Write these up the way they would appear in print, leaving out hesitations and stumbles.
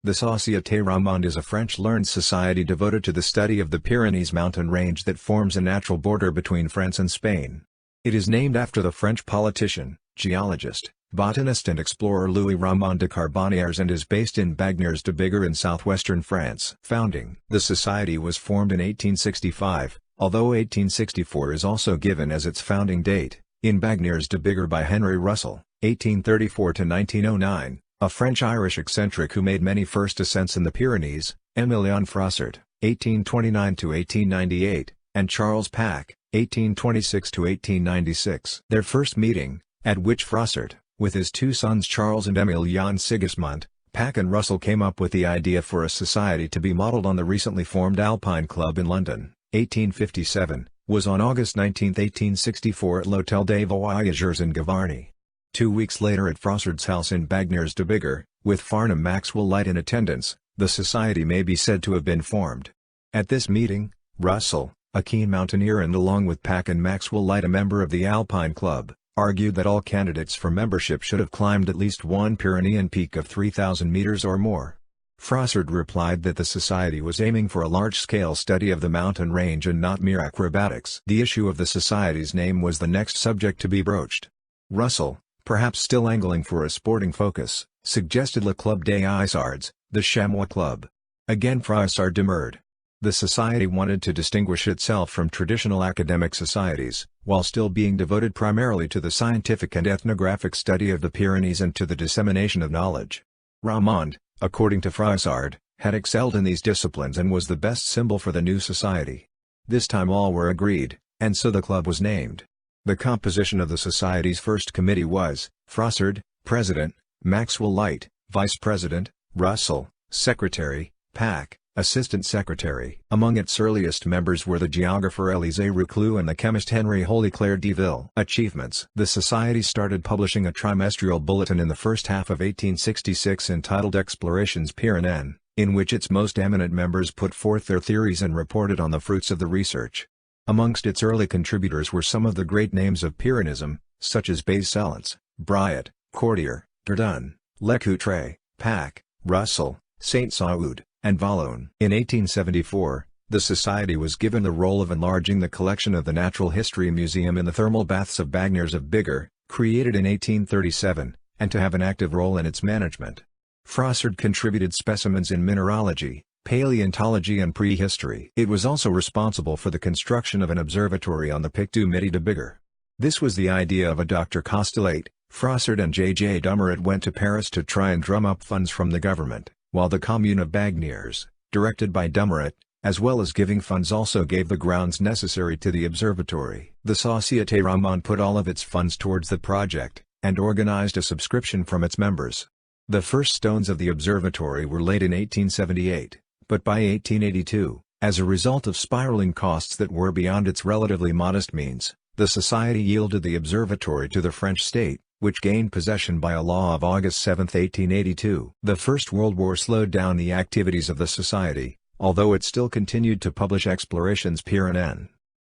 The Société Ramond is a French-learned society devoted to the study of the Pyrenees mountain range that forms a natural border between France and Spain. It is named after the French politician, geologist, botanist and explorer Louis Ramond de Carbonnières and is based in Bagnères de Bigorre in southwestern France. Founding. The society was formed in 1865, although 1864 is also given as its founding date, in Bagnères de Bigorre by Henry Russell, 1834 to 1909. A French-Irish eccentric who made many first ascents in the Pyrenees, Émilion Froissart, 1829–1898, and Charles Pack, 1826–1896. Their first meeting, at which Froissart, with his two sons Charles and Émilion Sigismund, Pack and Russell came up with the idea for a society to be modelled on the recently formed Alpine Club in London, 1857, was on August 19, 1864 at l'Hôtel des Voyageurs in Gavarnie. 2 weeks later at Froissart's house in Bagnères de Bigorre, with Farnham Maxwell Light in attendance, the society may be said to have been formed. At this meeting, Russell, a keen mountaineer and along with Pack and Maxwell Light a member of the Alpine Club, argued that all candidates for membership should have climbed at least one Pyrenean peak of 3,000 meters or more. Froissart replied that the society was aiming for a large-scale study of the mountain range and not mere acrobatics. The issue of the society's name was the next subject to be broached. Russell, perhaps still angling for a sporting focus, suggested Le Club des Isards, the Chamois Club. Again Froissart demurred. The society wanted to distinguish itself from traditional academic societies, while still being devoted primarily to the scientific and ethnographic study of the Pyrenees and to the dissemination of knowledge. Ramond, according to Froissart, had excelled in these disciplines and was the best symbol for the new society. This time all were agreed, and so the club was named. The composition of the society's first committee was, Froissart, President, Maxwell Light, Vice President, Russell, Secretary, Pack, Assistant Secretary. Among its earliest members were the geographer Élisée Reclus and the chemist Henry Holyclair Deville. Achievements. The society started publishing a trimestral bulletin in the first half of 1866 entitled Explorations Pyrénéennes, in which its most eminent members put forth their theories and reported on the fruits of the research. Amongst its early contributors were some of the great names of Pyreneeism, such as Beys-Sellens, Briot, Cordier, Verdun, Lecoutre, Pack, Russell, Saint-Saud, and Vallon. In 1874, the society was given the role of enlarging the collection of the Natural History Museum in the thermal baths of Bagnères of Bigorre, created in 1837, and to have an active role in its management. Froissart contributed specimens in mineralogy, paleontology and prehistory. It was also responsible for the construction of an observatory on the Pic du Midi de Bigorre. This was the idea of a Dr. Costolate. Froissart and J.J. Dumouriez went to Paris to try and drum up funds from the government, while the Commune of Bagnères, directed by Dumouriez, as well as giving funds also gave the grounds necessary to the observatory. The Société Ramond put all of its funds towards the project, and organized a subscription from its members. The first stones of the observatory were laid in 1878. But by 1882, as a result of spiraling costs that were beyond its relatively modest means, the society yielded the observatory to the French state, which gained possession by a law of August 7, 1882. The First World War slowed down the activities of the society, although it still continued to publish Explorations Pyrénéennes.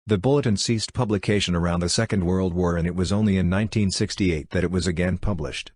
The bulletin ceased publication around the Second World War and it was only in 1968 that it was again published.